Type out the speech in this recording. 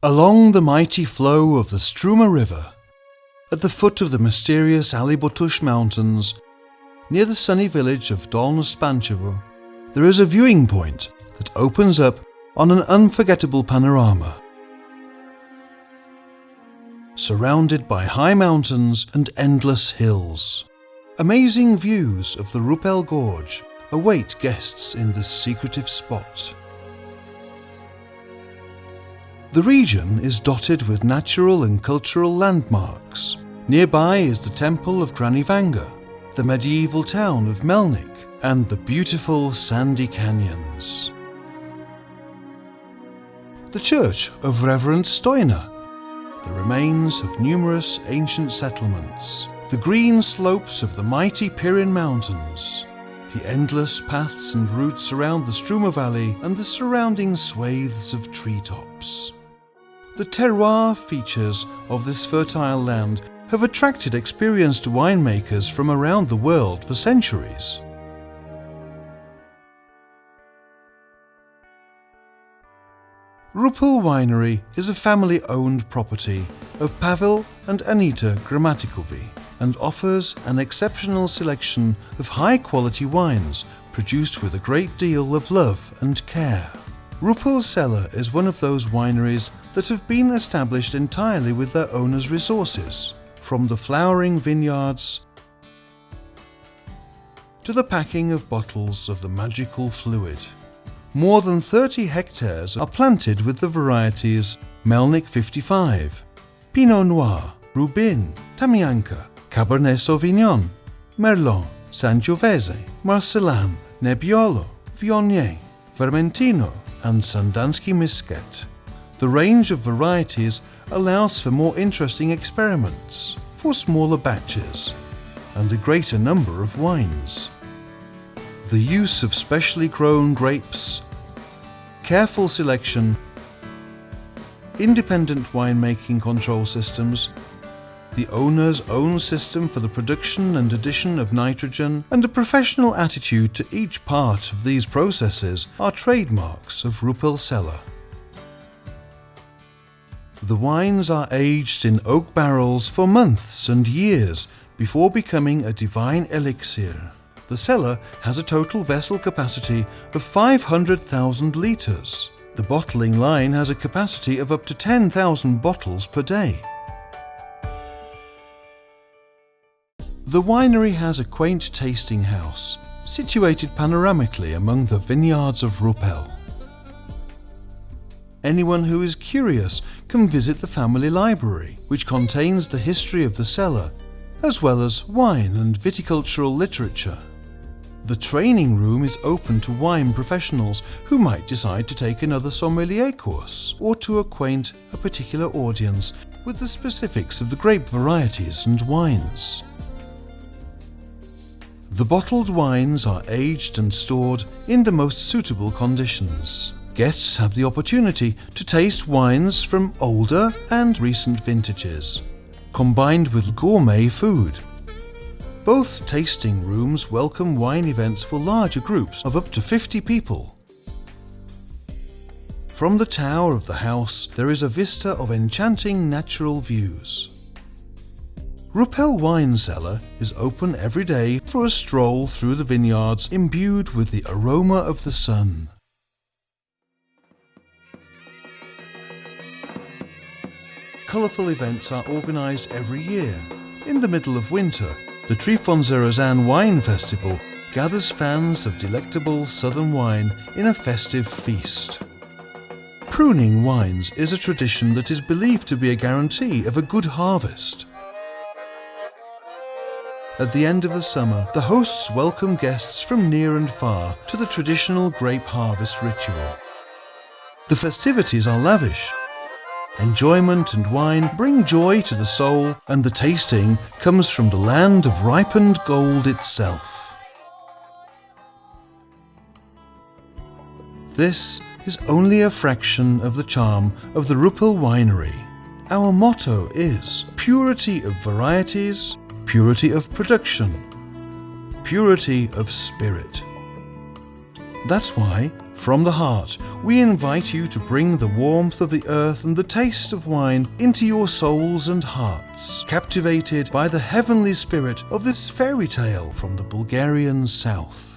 Along the mighty flow of the Struma River, at the foot of the mysterious Alibutush Mountains, near the sunny village of Dolno Spanchevo, there is a viewing point that opens up on an unforgettable panorama. Surrounded by high mountains and endless hills, amazing views of the Rupel Gorge await guests in this secretive spot. The region is dotted with natural and cultural landmarks. Nearby is the temple of Kranivanga, the medieval town of Melnik, and the beautiful sandy canyons. The church of Reverend Stoina, the remains of numerous ancient settlements, the green slopes of the mighty Pirin Mountains, the endless paths and routes around the Struma Valley and the surrounding swathes of treetops. The terroir features of this fertile land have attracted experienced winemakers from around the world for centuries. Rupel Winery is a family-owned property of Pavel and Anita Gramatikovi and offers an exceptional selection of high-quality wines produced with a great deal of love and care. Rupel Cellar is one of those wineries that have been established entirely with their owners' resources, from the flowering vineyards to the packing of bottles of the magical fluid. More than 30 hectares are planted with the varieties Melnik 55, Pinot Noir, Rubin, Tamianka, Cabernet Sauvignon, Merlot, Sangiovese, Marcellan, Nebbiolo, Viognier, Vermentino, and Sandanski Misket. The range of varieties allows for more interesting experiments, for smaller batches, and a greater number of wines. The use of specially grown grapes, careful selection, independent winemaking control systems, the owner's own system for the production and addition of nitrogen, and a professional attitude to each part of these processes are trademarks of Rupel Cellar. The wines are aged in oak barrels for months and years before becoming a divine elixir. The cellar has a total vessel capacity of 500,000 litres. The bottling line has a capacity of up to 10,000 bottles per day. The winery has a quaint tasting house, situated panoramically among the vineyards of Rupel. Anyone who is curious can visit the family library, which contains the history of the cellar, as well as wine and viticultural literature. The training room is open to wine professionals who might decide to take another sommelier course or to acquaint a particular audience with the specifics of the grape varieties and wines. The bottled wines are aged and stored in the most suitable conditions. Guests have the opportunity to taste wines from older and recent vintages, combined with gourmet food. Both tasting rooms welcome wine events for larger groups of up to 50 people. From the tower of the house, there is a vista of enchanting natural views. Rupel Wine Cellar is open every day for a stroll through the vineyards imbued with the aroma of the sun. Colourful events are organised every year. In the middle of winter, the Trifonzerazan Wine Festival gathers fans of delectable southern wine in a festive feast. Pruning wines is a tradition that is believed to be a guarantee of a good harvest. At the end of the summer, the hosts welcome guests from near and far to the traditional grape harvest ritual. The festivities are lavish. Enjoyment and wine bring joy to the soul, and the tasting comes from the land of ripened gold itself. This is only a fraction of the charm of the Rupel Winery. Our motto is purity of varieties, purity of production, purity of spirit. That's why, From the heart, we invite you to bring the warmth of the earth and the taste of wine into your souls and hearts, captivated by the heavenly spirit of this fairy tale from the Bulgarian south.